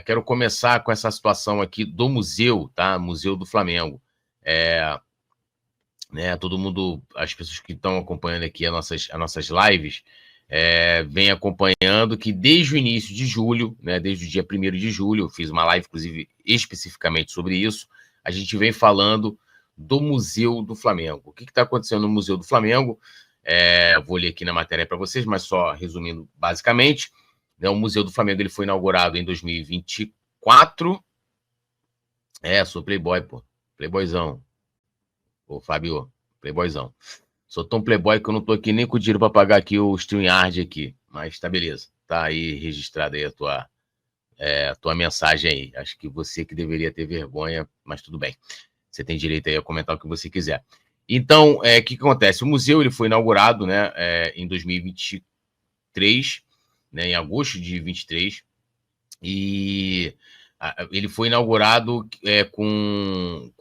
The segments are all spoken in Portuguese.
Quero começar com essa situação aqui do museu, tá? Museu do Flamengo. Todo mundo, as pessoas que estão acompanhando aqui as nossas lives, vem acompanhando que desde o início de julho, né, desde o dia 1º de julho, eu fiz uma live, inclusive, especificamente sobre isso, a gente vem falando do Museu do Flamengo. O que está acontecendo no Museu do Flamengo? Vou ler aqui na matéria para vocês, mas só resumindo basicamente, né, o Museu do Flamengo ele foi inaugurado em 2024. Sou playboy, pô. Playboyzão. Ô, Fábio, playboyzão. Sou tão playboy que eu não tô aqui nem com dinheiro para pagar aqui o StreamYard aqui. Mas tá beleza. Tá aí registrada aí a tua mensagem aí. Acho que você que deveria ter vergonha, mas tudo bem. Você tem direito aí a comentar o que você quiser. Então, o que acontece? O museu ele foi inaugurado, né, em 2023, né, em agosto de 23, e ele foi inaugurado com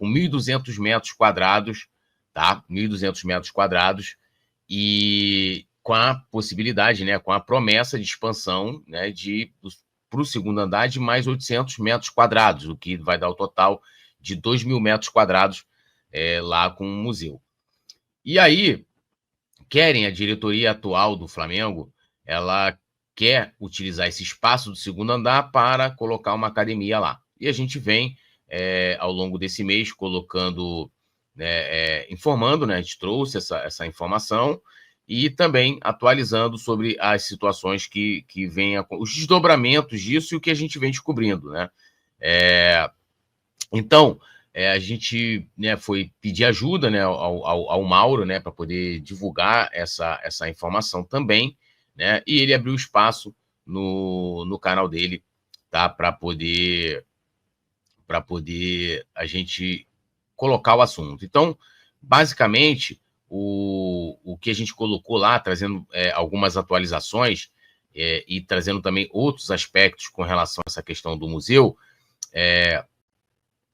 1.200 metros quadrados, tá? 1.200 metros quadrados, e com a possibilidade, né, com a promessa de expansão, né, para o segundo andar de mais 800 metros quadrados, o que vai dar o total de 2.000 metros quadrados lá com o museu. E aí, a diretoria atual do Flamengo, ela quer utilizar esse espaço do segundo andar para colocar uma academia lá. E a gente vem, ao longo desse mês, colocando, informando, né? A gente trouxe essa informação e também atualizando sobre as situações que vêm, os desdobramentos disso e o que a gente vem descobrindo, né? Então, a gente, né, foi pedir ajuda, né, ao Mauro, né, para poder divulgar essa informação também, né, e ele abriu espaço no canal dele, tá, para poder a gente colocar o assunto. Então, basicamente, o que a gente colocou lá, trazendo algumas atualizações e trazendo também outros aspectos com relação a essa questão do museu,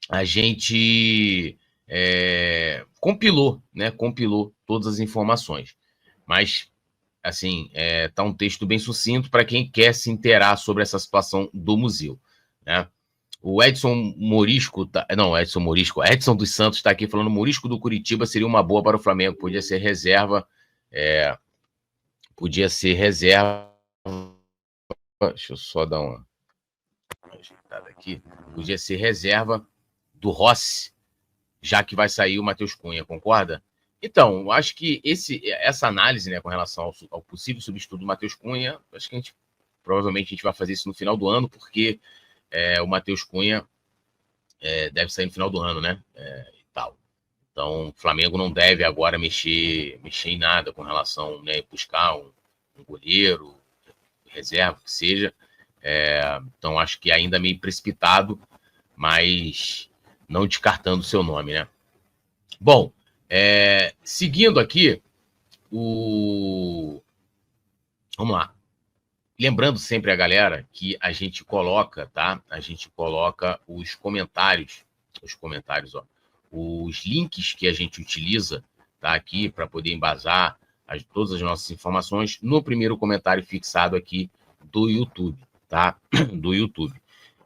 a gente compilou, né? Compilou todas as informações. Mas, assim, tá um texto bem sucinto para quem quer se inteirar sobre essa situação do museu, né? O Edson Morisco, Edson dos Santos está aqui falando: Morisco do Curitiba seria uma boa para o Flamengo, podia ser reserva, deixa eu só dar uma ajeitada aqui, podia ser reserva do Rossi, já que vai sair o Matheus Cunha, concorda? Então, acho que essa análise, né, com relação ao possível substituto do Matheus Cunha, acho que provavelmente a gente vai fazer isso no final do ano, porque o Matheus Cunha deve sair no final do ano, né? E tal. Então, o Flamengo não deve agora mexer em nada com relação, né, buscar um goleiro, reserva, que seja. Então, acho que ainda meio precipitado, mas não descartando o seu nome, né? Bom, seguindo aqui, vamos lá. Lembrando sempre a galera que a gente coloca, tá? A gente coloca os comentários, ó, os links que a gente utiliza, tá? Aqui para poder embasar todas as nossas informações no primeiro comentário fixado aqui do YouTube, tá? Do YouTube.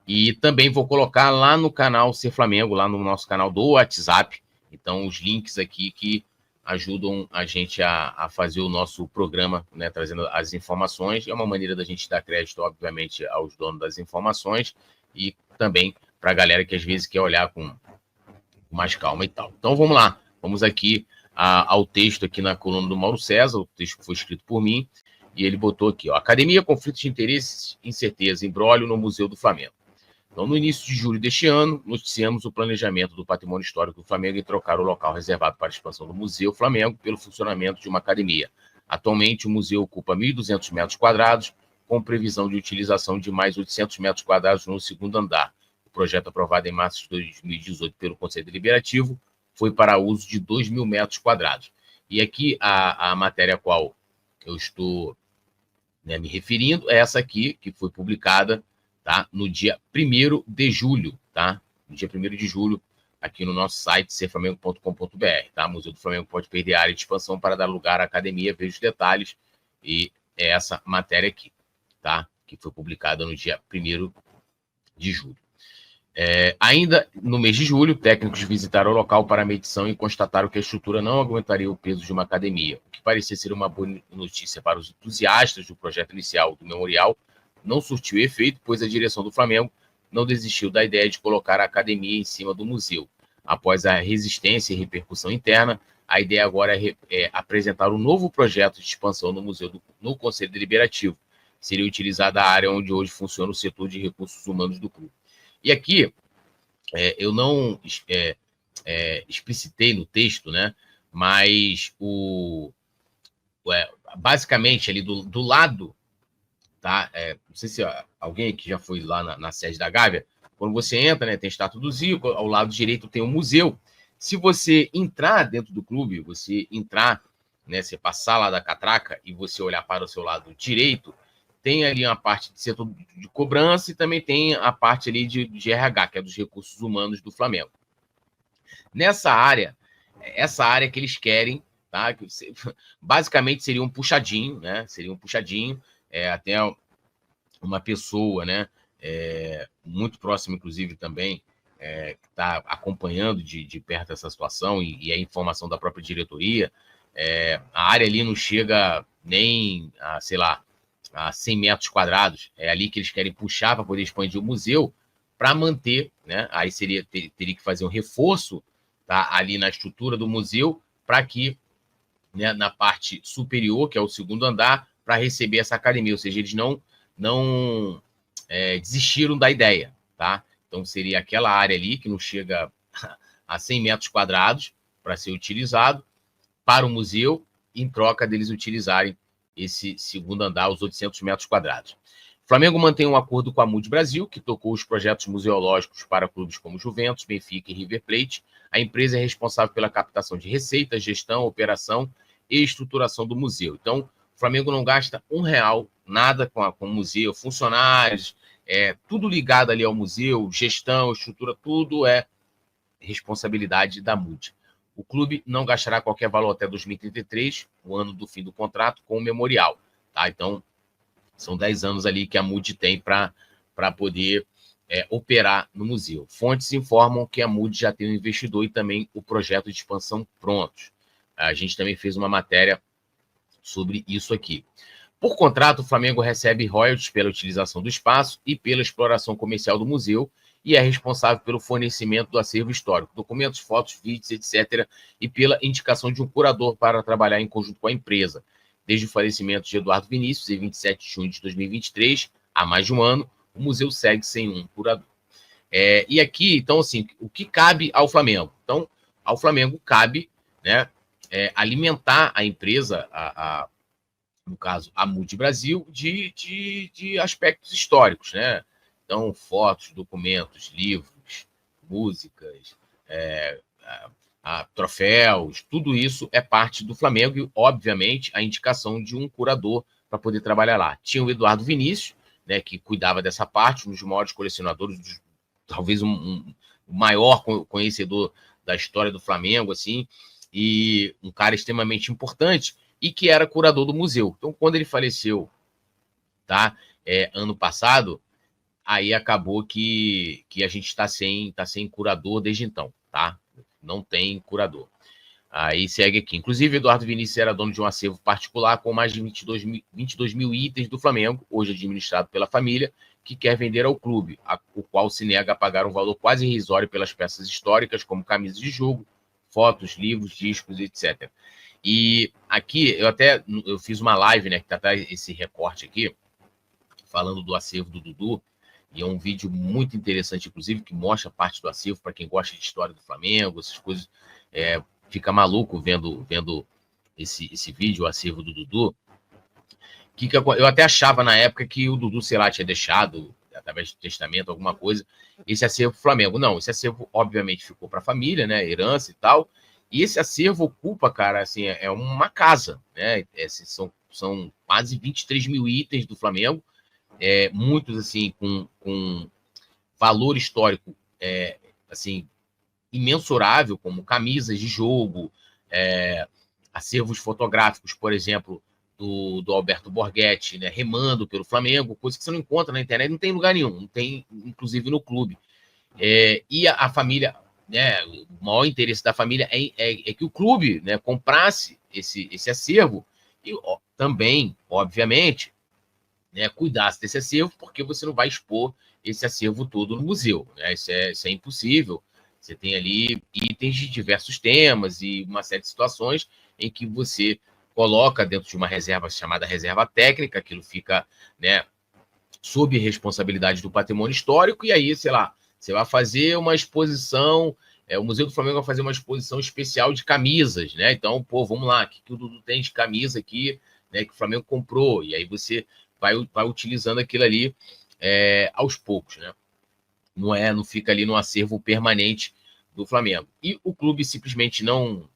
E também vou colocar lá no canal Ser Flamengo, lá no nosso canal do WhatsApp. Então, os links aqui que ajudam a gente a fazer o nosso programa, né, trazendo as informações. É uma maneira da gente dar crédito, obviamente, aos donos das informações e também para a galera que às vezes quer olhar com mais calma e tal. Então, vamos lá. Vamos aqui ao texto aqui na coluna do Mauro César, o texto que foi escrito por mim, e ele botou aqui, ó: Academia, conflitos de interesses, incerteza, imbróglio no Museu do Flamengo. Então, no início de julho deste ano, noticiamos o planejamento do patrimônio histórico do Flamengo em trocar o local reservado para a expansão do Museu Flamengo pelo funcionamento de uma academia. Atualmente, o museu ocupa 1.200 metros quadrados, com previsão de utilização de mais 800 metros quadrados no segundo andar. O projeto, aprovado em março de 2018 pelo Conselho Deliberativo, foi para uso de 2.000 metros quadrados. E aqui a matéria a qual eu estou, né, me referindo é essa aqui, que foi publicada, tá, no dia 1º de julho, tá? No dia 1º de julho, aqui no nosso site, serflamengo.com.br, tá? O Museu do Flamengo pode perder a área de expansão para dar lugar à academia, veja os detalhes, e é essa matéria aqui, tá? Que foi publicada no dia 1º de julho. Ainda no mês de julho, técnicos visitaram o local para a medição e constataram que a estrutura não aguentaria o peso de uma academia, o que parecia ser uma boa notícia para os entusiastas do projeto inicial do memorial. Não surtiu efeito, pois a direção do Flamengo não desistiu da ideia de colocar a academia em cima do museu. Após a resistência e repercussão interna, a ideia agora é apresentar um novo projeto de expansão no museu no Conselho Deliberativo. Seria utilizada a área onde hoje funciona o setor de recursos humanos do clube. E aqui, eu não explicitei no texto, né? Mas basicamente ali do lado, tá? Não sei se alguém que já foi lá na sede da Gávea, quando você entra, né? Tem a estátua do Zico, ao lado direito tem um museu. Se você entrar dentro do clube, você entrar, né? Você passar lá da catraca e você olhar para o seu lado direito, tem ali uma parte de setor de cobrança e também tem a parte ali de RH, que é dos recursos humanos do Flamengo. Nessa área, essa área que eles querem, tá? Que basicamente seria um puxadinho, né? Seria um puxadinho, até uma pessoa, né? Muito próxima, inclusive, também, que está acompanhando de perto essa situação e a informação da própria diretoria. A área ali não chega nem a, sei lá, a 100 metros quadrados. É ali que eles querem puxar para poder expandir o museu, para manter, né? Aí teria que fazer um reforço, tá? Ali na estrutura do museu, para que, né, na parte superior, que é o segundo andar, para receber essa academia. Ou seja, eles não desistiram da ideia, tá? Então seria aquela área ali que não chega a 100 metros quadrados para ser utilizado para o museu, em troca deles utilizarem esse segundo andar, os 800 metros quadrados. O Flamengo mantém um acordo com a Mood Brasil, que tocou os projetos museológicos para clubes como Juventus, Benfica e River Plate. A empresa é responsável pela captação de receitas, gestão, operação e estruturação do museu. Então, o Flamengo não gasta R$1, nada com o museu, funcionários, tudo ligado ali ao museu, gestão, estrutura, tudo é responsabilidade da Mood. O clube não gastará qualquer valor até 2033, o ano do fim do contrato, com o memorial. Tá? Então, são 10 anos ali que a Mood tem para poder operar no museu. Fontes informam que a Mood já tem um investidor e também o projeto de expansão prontos. A gente também fez uma matéria sobre isso aqui. Por contrato, o Flamengo recebe royalties pela utilização do espaço e pela exploração comercial do museu, e é responsável pelo fornecimento do acervo histórico, documentos, fotos, vídeos, etc., e pela indicação de um curador para trabalhar em conjunto com a empresa. Desde o falecimento de Eduardo Vinícius, em 27 de junho de 2023, há mais de um ano, o museu segue sem um curador. E aqui, então, assim, o que cabe ao Flamengo? Então, ao Flamengo cabe, né, alimentar a empresa, no caso, a Mood Brasil, de aspectos históricos, né? Então, fotos, documentos, livros, músicas, troféus, tudo isso é parte do Flamengo e, obviamente, a indicação de um curador para poder trabalhar lá. Tinha o Eduardo Vinícius, né, que cuidava dessa parte, um dos maiores colecionadores, talvez o maior conhecedor da história do Flamengo, assim, e um cara extremamente importante e que era curador do museu. Então, quando ele faleceu, tá, ano passado, aí acabou que a gente está sem curador desde então, tá? Não tem curador. Aí segue aqui. Inclusive, Eduardo Vinícius era dono de um acervo particular com mais de 22 mil itens do Flamengo, hoje administrado pela família, que quer vender ao clube, o qual se nega a pagar um valor quase irrisório pelas peças históricas, como camisas de jogo, fotos, livros, discos, etc. E aqui, eu fiz uma live, né, que tá esse recorte aqui, falando do acervo do Dudu, e é um vídeo muito interessante, inclusive, que mostra parte do acervo para quem gosta de história do Flamengo, essas coisas. Fica maluco vendo esse vídeo, o acervo do Dudu. Eu até achava na época que o Dudu, sei lá, tinha deixado, através de testamento, alguma coisa, esse acervo pro Flamengo. Não, esse acervo, obviamente, ficou para a família, né? Herança e tal. E esse acervo ocupa, cara, assim, é uma casa, né? São quase 23 mil itens do Flamengo. Muitos assim com valor histórico assim imensurável, como camisas de jogo, acervos fotográficos, por exemplo, do Alberto Borghetti, né, remando pelo Flamengo, coisa que você não encontra na internet, não tem em lugar nenhum, não tem, inclusive, no clube. E a família, né, o maior interesse da família é que o clube, né, comprasse esse acervo e também, obviamente, né, cuidasse desse acervo, porque você não vai expor esse acervo todo no museu. Né? Isso é impossível. Você tem ali itens de diversos temas e uma série de situações em que você coloca dentro de uma reserva chamada reserva técnica, aquilo fica, né, sob responsabilidade do patrimônio histórico, e aí, sei lá, você vai fazer uma exposição, o Museu do Flamengo vai fazer uma exposição especial de camisas, né? Então, pô, vamos lá, o que o Dudu tem de camisa aqui, né, que o Flamengo comprou, e aí você vai utilizando aquilo ali aos poucos, né? Não fica ali no acervo permanente do Flamengo. E o clube simplesmente não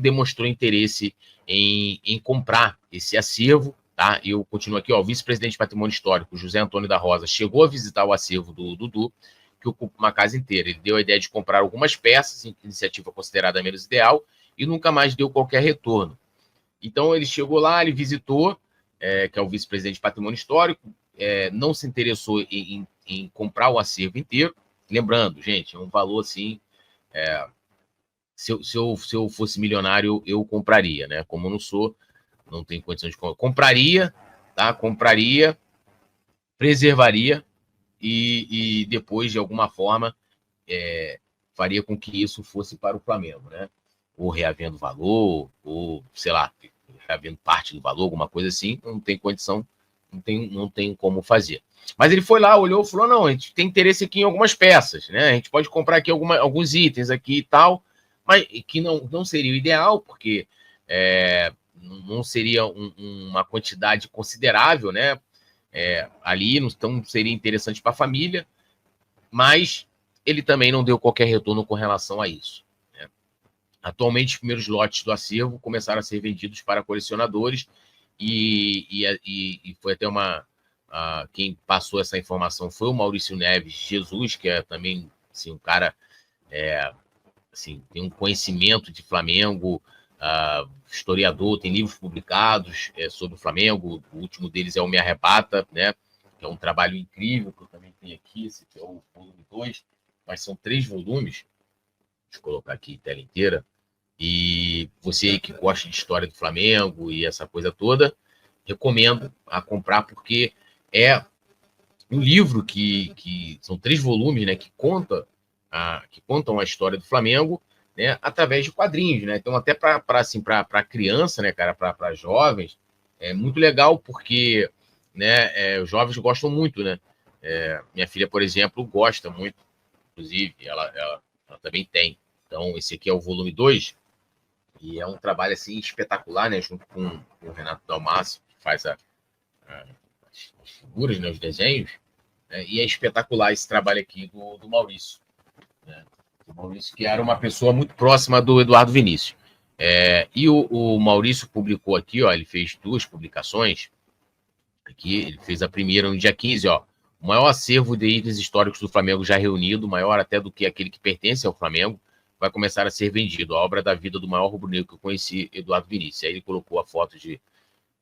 demonstrou interesse em comprar esse acervo, tá? Eu continuo aqui, ó, o vice-presidente de Patrimônio Histórico, José Antônio da Rosa, chegou a visitar o acervo do Dudu, que ocupa uma casa inteira. Ele deu a ideia de comprar algumas peças, iniciativa considerada menos ideal, e nunca mais deu qualquer retorno. Então, ele chegou lá, ele visitou, que é o vice-presidente de Patrimônio Histórico, não se interessou em comprar o acervo inteiro. Lembrando, gente, é um valor assim. Se eu fosse milionário, eu compraria, né? Como eu não sou, não tenho condições de comprar. Compraria, tá? Compraria, preservaria e depois, de alguma forma, faria com que isso fosse para o Flamengo, né? Ou reavendo valor, ou, sei lá, reavendo parte do valor, alguma coisa assim, não tem condição, não tem como fazer. Mas ele foi lá, olhou e falou, não, a gente tem interesse aqui em algumas peças, né? A gente pode comprar aqui alguns itens aqui e tal, mas que não seria o ideal, porque não seria uma quantidade considerável, né? Ali, então seria interessante para a família, mas ele também não deu qualquer retorno com relação a isso. Né? Atualmente, os primeiros lotes do acervo começaram a ser vendidos para colecionadores e foi até quem passou essa informação foi o Maurício Neves Jesus, que é também assim, um cara assim, tem um conhecimento de Flamengo, historiador, tem livros publicados sobre o Flamengo, o último deles é o Me Arrebata, né? Que é um trabalho incrível, que eu também tenho aqui, esse aqui é o volume 2, mas são 3 volumes, deixa eu colocar aqui a tela inteira, e você aí que gosta de história do Flamengo e essa coisa toda, recomendo a comprar, porque é um livro que são 3 volumes, né, que contam a história do Flamengo, né, através de quadrinhos, né? Então, até para assim, para criança, né, cara, para jovens, é muito legal, porque né, os jovens gostam muito, né? Minha filha, por exemplo, gosta muito, inclusive, ela também tem. Então, esse aqui é o volume 2, e é um trabalho assim espetacular, né? Junto com o Renato Dalmassi, que faz as figuras, né, os desenhos, né? E é espetacular esse trabalho aqui do Maurício. Né? O Maurício, que era uma pessoa muito próxima do Eduardo Vinícius. E o Maurício publicou aqui, ó, ele fez 2 publicações. Aqui, ele fez a primeira no dia 15, ó. O maior acervo de itens históricos do Flamengo já reunido, maior até do que aquele que pertence ao Flamengo, vai começar a ser vendido. A obra da vida do maior rubro-negro que eu conheci, Eduardo Vinícius. Aí ele colocou a foto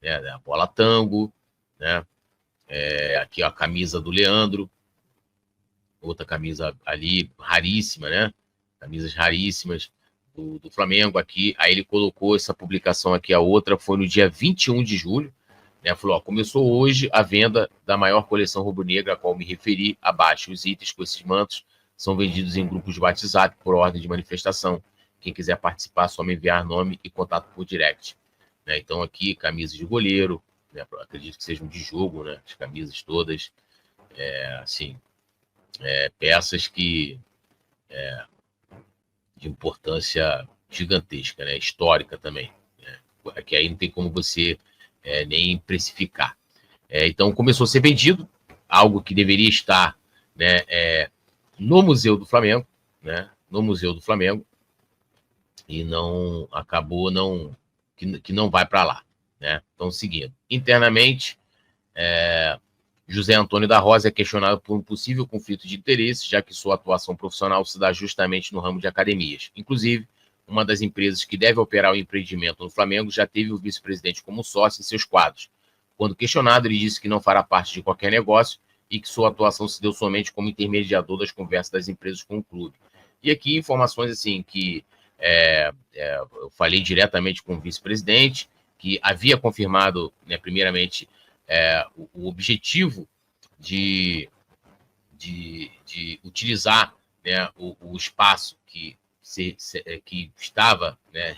da bola tango, né? Aqui ó, a camisa do Leandro, outra camisa ali, raríssima, né? Camisas raríssimas do Flamengo aqui. Aí ele colocou essa publicação aqui, a outra foi no dia 21 de julho, né? Falou, ó, começou hoje a venda da maior coleção rubro-negra, a qual me referi abaixo. Os itens com esses mantos são vendidos em grupos de WhatsApp por ordem de manifestação. Quem quiser participar, só me enviar nome e contato por direct. Né? Então aqui, camisas de goleiro, né? Acredito que sejam de jogo, né? As camisas todas, assim, peças que de importância gigantesca, né? Histórica também. Né? Que aí não tem como você nem precificar. Então começou a ser vendido, algo que deveria estar, né, no Museu do Flamengo, né? No Museu do Flamengo, e não acabou que não vai para lá, né? Então, seguindo. Internamente, José Antônio da Rosa é questionado por um possível conflito de interesse, já que sua atuação profissional se dá justamente no ramo de academias. Inclusive, uma das empresas que deve operar o empreendimento no Flamengo, já teve o vice-presidente como sócio em seus quadros. Quando questionado, ele disse que não fará parte de qualquer negócio e que sua atuação se deu somente como intermediador das conversas das empresas com o clube. E aqui informações assim que eu falei diretamente com o vice-presidente, que havia confirmado, né, primeiramente, o objetivo de utilizar, né, o espaço que estava, né,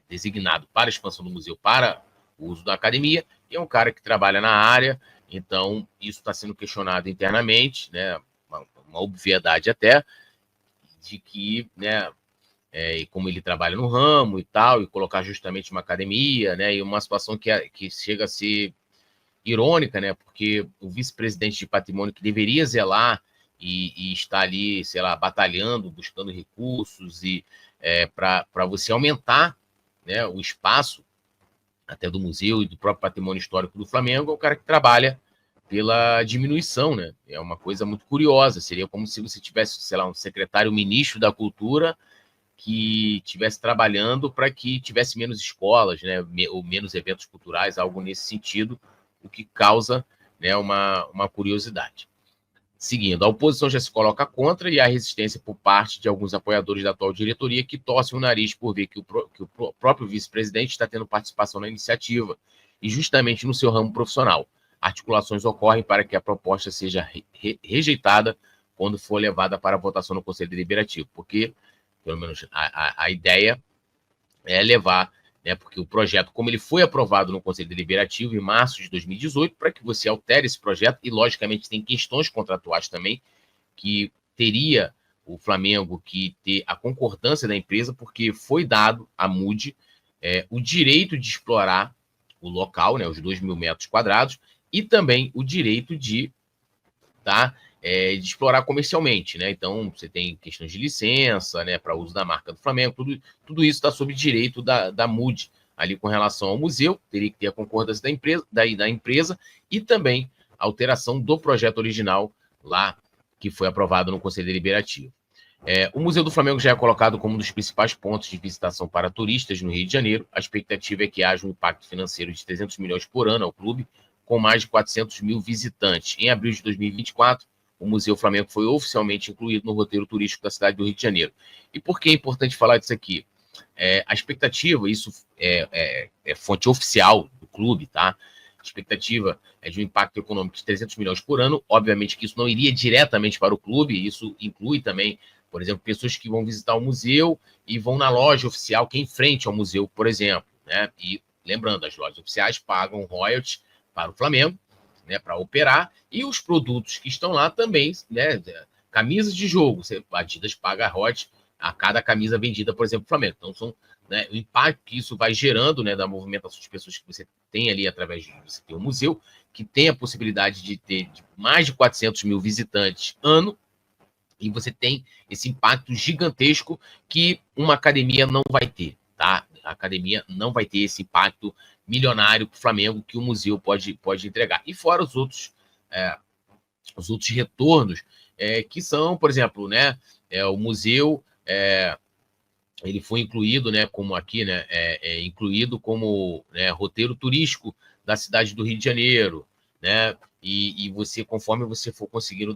designado para a expansão do museu para o uso da academia, e é um cara que trabalha na área, então isso está sendo questionado internamente, né, uma obviedade até, de que, né, e como ele trabalha no ramo e tal, e colocar justamente uma academia, né, e uma situação que chega a ser irônica, né, porque o vice-presidente de patrimônio que deveria zelar e estar ali, sei lá, batalhando, buscando recursos e para você aumentar, né, o espaço até do museu e do próprio patrimônio histórico do Flamengo, é o cara que trabalha pela diminuição, né? É uma coisa muito curiosa. Seria como se você tivesse, sei lá, um secretário-ministro da Cultura que estivesse trabalhando para que tivesse menos escolas, né, ou menos eventos culturais, algo nesse sentido, o que causa, né, uma curiosidade. Seguindo, a oposição já se coloca contra e há resistência por parte de alguns apoiadores da atual diretoria que torcem o nariz por ver que o próprio vice-presidente está tendo participação na iniciativa e justamente no seu ramo profissional. Articulações ocorrem para que a proposta seja rejeitada quando for levada para votação no Conselho Deliberativo, porque, pelo menos, a ideia é levar, né, porque o projeto, como ele foi aprovado no Conselho Deliberativo em março de 2018, para que você altere esse projeto, e logicamente tem questões contratuais também, que teria o Flamengo que ter a concordância da empresa, porque foi dado à MUD o direito de explorar o local, né, os 2.000 metros quadrados, e também o direito de explorar comercialmente, né? Então, você tem questões de licença, né, para uso da marca do Flamengo, tudo isso está sob direito da MUD, ali com relação ao museu, teria que ter a concordância da empresa e também a alteração do projeto original lá, que foi aprovado no Conselho Deliberativo. O Museu do Flamengo já é colocado como um dos principais pontos de visitação para turistas no Rio de Janeiro. A expectativa é que haja um impacto financeiro de 300 milhões por ano ao clube, com mais de 400 mil visitantes. Em abril de 2024, o Museu Flamengo foi oficialmente incluído no roteiro turístico da cidade do Rio de Janeiro. E por que é importante falar disso aqui? A expectativa, isso é fonte oficial do clube, tá? A expectativa é de um impacto econômico de 300 milhões por ano. Obviamente que isso não iria diretamente para o clube, isso inclui também, por exemplo, pessoas que vão visitar o museu e vão na loja oficial, que é em frente ao museu, por exemplo, né? E lembrando, as lojas oficiais pagam royalties para o Flamengo, né, para operar, e os produtos que estão lá também, né, camisas de jogo, a Adidas paga royalties a cada camisa vendida, por exemplo, do Flamengo. Então, são, né, o impacto que isso vai gerando, né, da movimentação de pessoas que você tem ali através de você ter um museu, que tem a possibilidade de ter mais de 400 mil visitantes ano, e você tem esse impacto gigantesco que uma academia não vai ter, tá? A academia não vai ter esse impacto milionário para o Flamengo que o museu pode entregar. E fora os outros retornos, que são, por exemplo, né, o museu ele foi incluído, né, como aqui, né, incluído como, né, roteiro turístico da cidade do Rio de Janeiro, né, e você, conforme você for conseguindo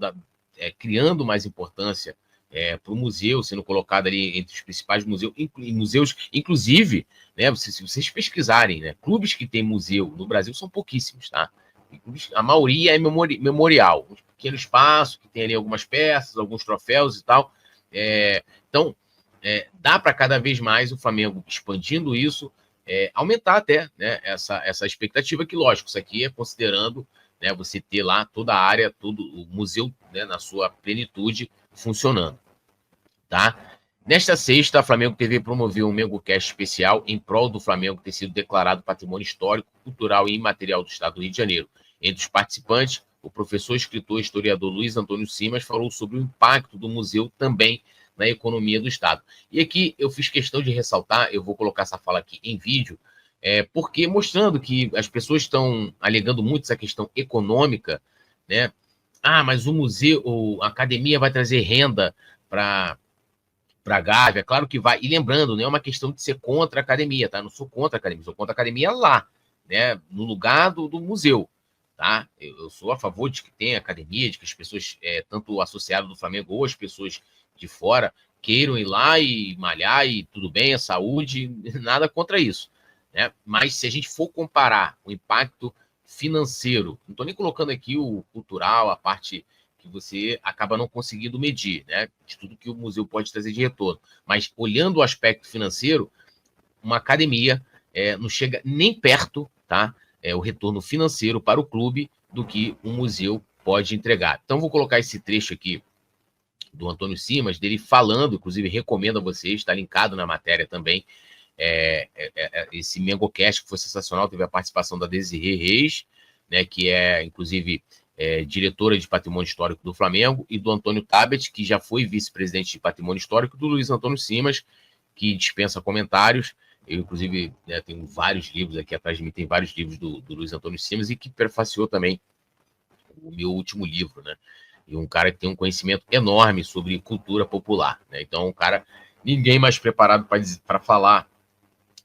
criando mais importância para o museu, sendo colocado ali entre os principais museus, inclusive, né, se vocês pesquisarem, né, clubes que têm museu no Brasil são pouquíssimos, tá? A maioria é memorial, um pequeno espaço que tem ali algumas peças, alguns troféus e tal. Então, dá para cada vez mais o Flamengo expandindo isso, aumentar até, né, essa expectativa, que, lógico, isso aqui é considerando, né, você ter lá toda a área, todo o museu, né, na sua plenitude funcionando, tá? Nesta sexta, a Flamengo TV promoveu um MengoCast especial em prol do Flamengo ter sido declarado Patrimônio Histórico, Cultural e Imaterial do Estado do Rio de Janeiro. Entre os participantes, o professor, escritor e historiador Luiz Antônio Simas falou sobre o impacto do museu também na economia do Estado. E aqui eu fiz questão de ressaltar, eu vou colocar essa fala aqui em vídeo, porque mostrando que as pessoas estão alegando muito essa questão econômica, né? Mas o museu, a academia vai trazer renda para para a Gávea, claro que vai. E lembrando, não é uma questão de ser contra a academia, tá? Não sou contra a academia, sou contra a academia lá, né? No lugar do museu, tá? Eu sou a favor de que tenha academia, de que as pessoas, tanto o associado do Flamengo ou as pessoas de fora, queiram ir lá e malhar e tudo bem, a saúde, nada contra isso, né? Mas se a gente for comparar o impacto financeiro, não estou nem colocando aqui o cultural, a parte que você acaba não conseguindo medir, né? De tudo que o museu pode trazer de retorno. Mas olhando o aspecto financeiro, uma academia não chega nem perto, tá? O retorno financeiro para o clube do que um museu pode entregar. Então, vou colocar esse trecho aqui do Antônio Simas, dele falando, inclusive recomendo a vocês, está linkado na matéria também, esse Mengocast, que foi sensacional, teve a participação da Desirê Reis, né, que é, inclusive, diretora de Patrimônio Histórico do Flamengo, e do Antônio Tabet, que já foi vice-presidente de Patrimônio Histórico, do Luiz Antônio Simas, que dispensa comentários. Eu, inclusive, tenho vários livros aqui atrás de mim, tem vários livros do Luiz Antônio Simas, e que prefaciou também o meu último livro, né? E um cara que tem um conhecimento enorme sobre cultura popular, né? Então, um cara, ninguém mais preparado para falar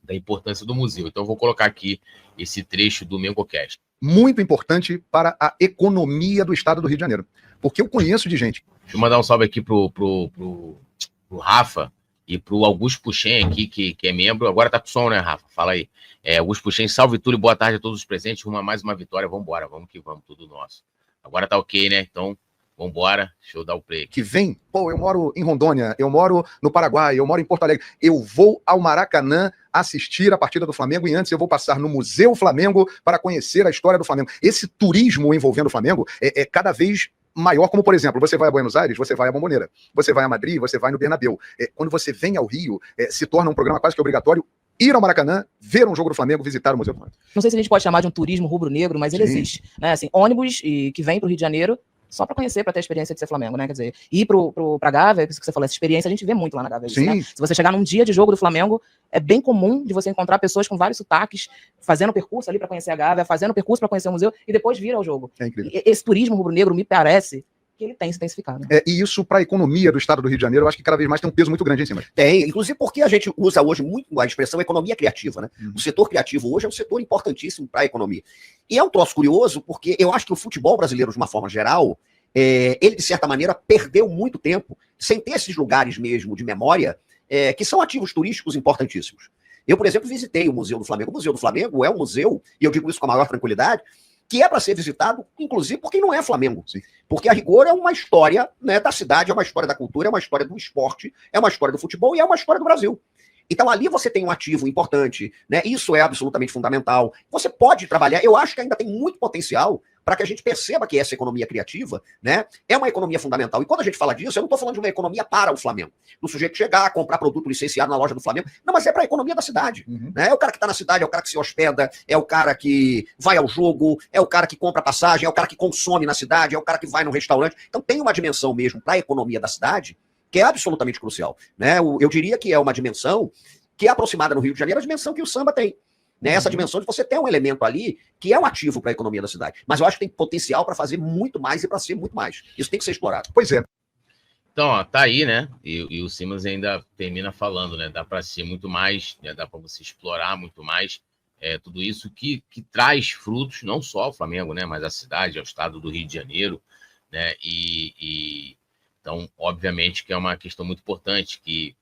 da importância do museu. Então, eu vou colocar aqui esse trecho do Mengocast. Muito importante para a economia do estado do Rio de Janeiro. Porque eu conheço de gente. Deixa eu mandar um salve aqui pro Rafa e pro Augusto Puxem aqui, que é membro. Agora tá com som, né, Rafa? Fala aí. Augusto Puxem, salve Túlio, boa tarde a todos os presentes. Rumo a mais uma vitória. Vambora, vamos que vamos, tudo nosso. Agora tá ok, né? Então, vambora, deixa eu dar o play aqui. Que vem, eu moro em Rondônia, eu moro no Paraguai, eu moro em Porto Alegre, eu vou ao Maracanã assistir a partida do Flamengo e antes eu vou passar no Museu Flamengo para conhecer a história do Flamengo. Esse turismo envolvendo o Flamengo é cada vez maior, como por exemplo, você vai a Buenos Aires, você vai a Bombonera, você vai a Madrid, você vai no Bernabéu. Quando você vem ao Rio, se torna um programa quase que obrigatório ir ao Maracanã, ver um jogo do Flamengo, visitar o Museu do Flamengo. Não sei se a gente pode chamar de um turismo rubro-negro, mas ele existe, né? Assim, ônibus que vem para o Rio de Janeiro só para conhecer, para ter a experiência de ser Flamengo, né? Quer dizer, ir pra Gávea, isso que você falou, essa experiência a gente vê muito lá na Gávea. Isso, né? Se você chegar num dia de jogo do Flamengo, é bem comum de você encontrar pessoas com vários sotaques, fazendo percurso ali para conhecer a Gávea, fazendo percurso para conhecer o museu e depois vir ao jogo. É incrível. Esse turismo rubro-negro me parece que ele tem se intensificado. E isso, para a economia do estado do Rio de Janeiro, eu acho que cada vez mais tem um peso muito grande em cima. Tem, inclusive porque a gente usa hoje muito a expressão economia criativa, né? O setor criativo hoje é um setor importantíssimo para a economia. E é um troço curioso, porque eu acho que o futebol brasileiro, de uma forma geral, ele, de certa maneira, perdeu muito tempo sem ter esses lugares mesmo de memória, que são ativos turísticos importantíssimos. Eu, por exemplo, visitei o Museu do Flamengo. O Museu do Flamengo é um museu, e eu digo isso com a maior tranquilidade, que é para ser visitado, inclusive, por quem não é Flamengo. Sim. Porque a rigor é uma história, né, da cidade, é uma história da cultura, é uma história do esporte, é uma história do futebol e é uma história do Brasil. Então ali você tem um ativo importante, né? Isso é absolutamente fundamental. Você pode trabalhar, eu acho que ainda tem muito potencial para que a gente perceba que essa economia criativa, né, é uma economia fundamental. E quando a gente fala disso, eu não estou falando de uma economia para o Flamengo. Do sujeito chegar, comprar produto licenciado na loja do Flamengo. Não, mas é para a economia da cidade. Né? É o cara que está na cidade, é o cara que se hospeda, é o cara que vai ao jogo, é o cara que compra passagem, é o cara que consome na cidade, é o cara que vai no restaurante. Então tem uma dimensão mesmo para a economia da cidade que é absolutamente crucial. Né? Eu diria que é uma dimensão que é aproximada no Rio de Janeiro, a dimensão que o samba tem. Né? Essa dimensão de você ter um elemento ali que é um ativo para a economia da cidade. Mas eu acho que tem potencial para fazer muito mais e para ser muito mais. Isso tem que ser explorado. Pois é. Então, ó, tá aí, né? E o Simas ainda termina falando, né? Dá para ser muito mais, né? Dá para você explorar muito mais tudo isso que traz frutos, não só ao Flamengo, né? Mas à cidade, ao estado do Rio de Janeiro, né? Então, obviamente que é uma questão muito importante que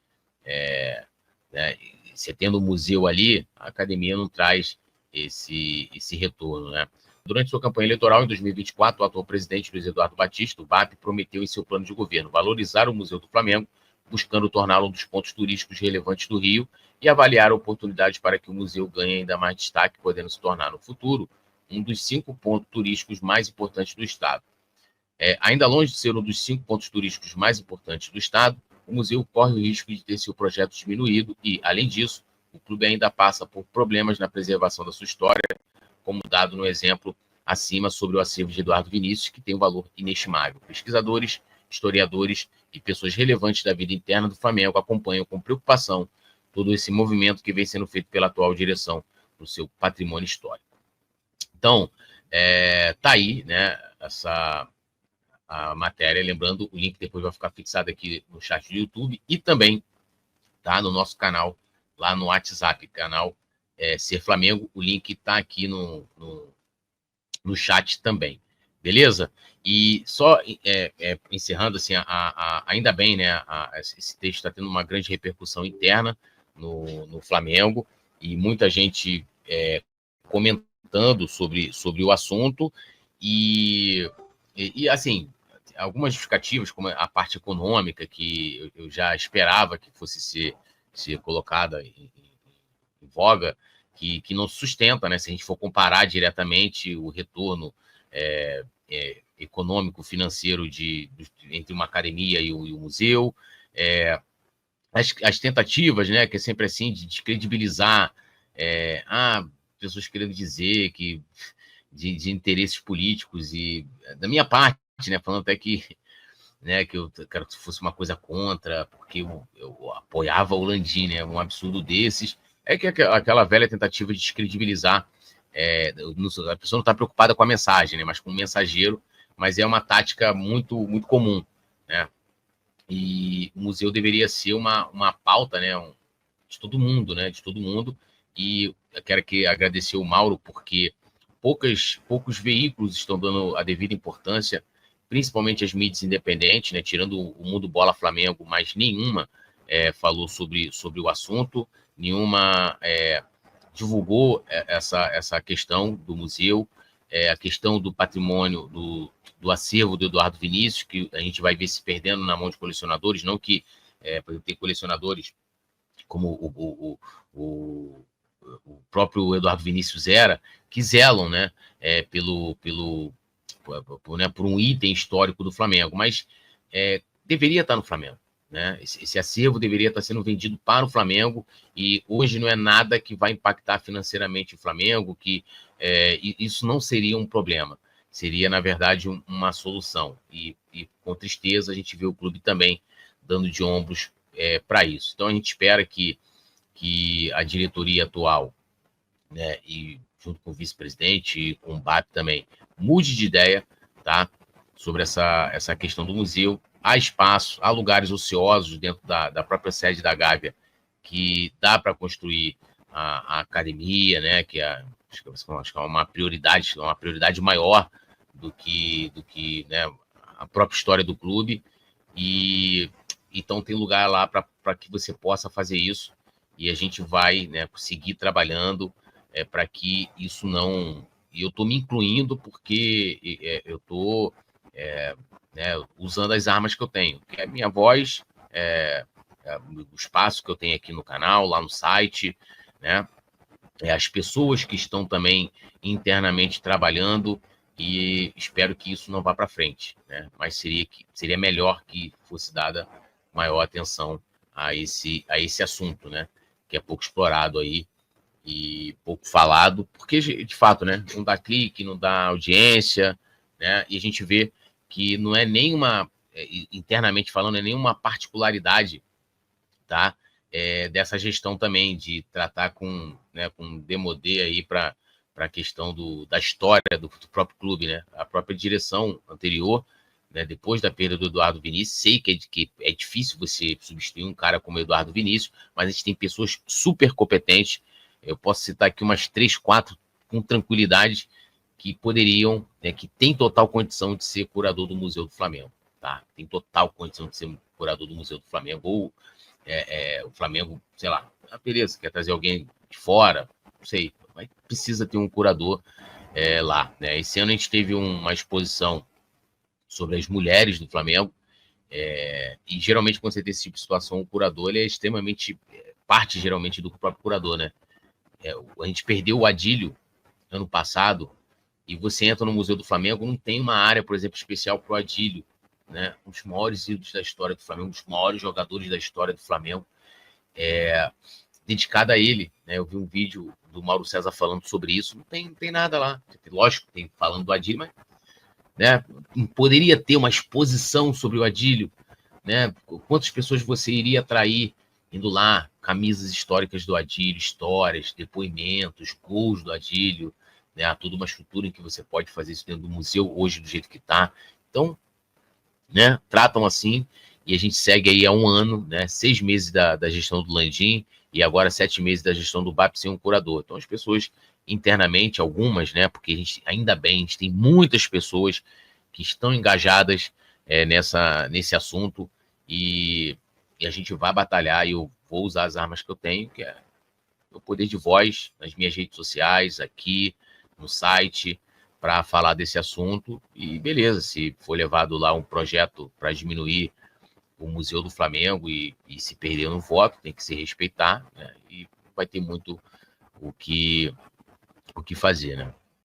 né, você tendo um museu ali, a academia não traz esse retorno, né? Durante sua campanha eleitoral, em 2024, o atual presidente Luiz Eduardo Batista, o BAP, prometeu em seu plano de governo valorizar o Museu do Flamengo, buscando torná-lo um dos pontos turísticos relevantes do Rio e avaliar oportunidades para que o museu ganhe ainda mais destaque, podendo se tornar, no futuro, um dos 5 pontos turísticos mais importantes do Estado. Ainda longe de ser um dos 5 pontos turísticos mais importantes do Estado, o museu corre o risco de ter seu projeto diminuído e, além disso, o clube ainda passa por problemas na preservação da sua história, como dado no exemplo acima sobre o acervo de Eduardo Vinícius, que tem um valor inestimável. Pesquisadores, historiadores e pessoas relevantes da vida interna do Flamengo acompanham com preocupação todo esse movimento que vem sendo feito pela atual direção do seu patrimônio histórico. Então, tá aí, né, a matéria. Lembrando, o link depois vai ficar fixado aqui no chat do YouTube e também tá no nosso canal, lá no WhatsApp, canal Ser Flamengo. O link está aqui no chat também. Beleza? E só encerrando, assim, ainda bem, né? Esse texto está tendo uma grande repercussão interna no Flamengo e muita gente comentando sobre o assunto e assim, algumas justificativas, como a parte econômica, que eu já esperava que fosse ser colocada em voga, que não sustenta, né? Se a gente for comparar diretamente o retorno econômico, financeiro entre uma academia e o museu, as tentativas, né? Que é sempre assim, de descredibilizar, pessoas querendo dizer que de interesses políticos e da minha parte, né? Falando até que eu quero que fosse uma coisa contra, porque eu apoiava o Landim, né? Um absurdo desses. Que aquela velha tentativa de descredibilizar. A pessoa não está preocupada com a mensagem, né? Mas com o mensageiro. Mas é uma tática muito, muito comum, né? E o museu deveria ser uma pauta, né? De todo mundo, né? De todo mundo. E eu quero agradecer o Mauro, porque poucos veículos estão dando a devida importância, principalmente as mídias independentes, né? Tirando o Mundo Bola Flamengo, mas nenhuma falou sobre o assunto, nenhuma divulgou essa questão do museu, a questão do patrimônio, do acervo do Eduardo Vinícius, que a gente vai ver se perdendo na mão de colecionadores, não que, por exemplo, tem colecionadores como o próprio Eduardo Vinícius que zelam, né, por um item histórico do Flamengo, mas deveria estar no Flamengo, né? Esse acervo deveria estar sendo vendido para o Flamengo e hoje não é nada que vai impactar financeiramente o Flamengo, que isso não seria um problema, seria, na verdade, uma solução. E com tristeza a gente vê o clube também dando de ombros para isso. Então a gente espera que a diretoria atual, né, e junto com o vice-presidente e com o BAP também, mude de ideia, tá, sobre essa questão do museu. Há espaço, há lugares ociosos dentro da própria sede da Gávea que dá para construir a academia, né, acho que é uma prioridade maior do que né, a própria história do clube. E então tem lugar lá para que você possa fazer isso. E a gente vai, né, seguir trabalhando para que isso não... E eu estou me incluindo porque eu estou usando as armas que eu tenho, que é a minha voz, o espaço que eu tenho aqui no canal, lá no site, né? As pessoas que estão também internamente trabalhando, e espero que isso não vá para frente, né? Mas seria melhor que fosse dada maior atenção a esse assunto, né? Que é pouco explorado aí e pouco falado, porque, de fato, né, não dá clique, não dá audiência, né? E a gente vê que não é nenhuma, internamente falando, é nenhuma particularidade, tá? Dessa gestão também, de tratar com demodê aí para a questão da história do próprio clube, né? A própria direção anterior, né, depois da perda do Eduardo Vinícius, sei que é difícil você substituir um cara como o Eduardo Vinícius, mas a gente tem pessoas super competentes. Eu posso citar aqui umas 3, 4 com tranquilidade que poderiam, né, que tem total condição de ser curador do Museu do Flamengo, tá? Tem total condição de ser curador do Museu do Flamengo, ou o Flamengo, sei lá, beleza, quer trazer alguém de fora, não sei, mas precisa ter um curador lá, né? Esse ano a gente teve uma exposição sobre as mulheres do Flamengo, e geralmente quando você tem esse tipo de situação, o curador ele é extremamente, parte geralmente do próprio curador, né? A gente perdeu o Adílio ano passado, e você entra no Museu do Flamengo, não tem uma área, por exemplo, especial para o Adílio, né? Um dos maiores ídolos da história do Flamengo, um dos maiores jogadores da história do Flamengo, dedicada a ele, né? Eu vi um vídeo do Mauro César falando sobre isso, não tem nada lá. Lógico, tem falando do Adílio, mas, né, poderia ter uma exposição sobre o Adílio, né? Quantas pessoas você iria atrair indo lá, camisas históricas do Adílio, histórias, depoimentos, gols do Adílio, né? Há toda uma estrutura em que você pode fazer isso dentro do museu hoje do jeito que está. Então, né? Tratam assim, e a gente segue aí há 1 ano, né? 6 meses da gestão do Landim e agora 7 meses da gestão do BAP sem um curador. Então as pessoas internamente, algumas, né? Porque a gente, ainda bem, a gente tem muitas pessoas que estão engajadas nesse assunto e a gente vai batalhar e eu vou usar as armas que eu tenho, que é o poder de voz nas minhas redes sociais, aqui no site, para falar desse assunto. E beleza, se for levado lá um projeto para diminuir o Museu do Flamengo e se perder no voto, tem que se respeitar, né? E vai ter muito o que fazer, né?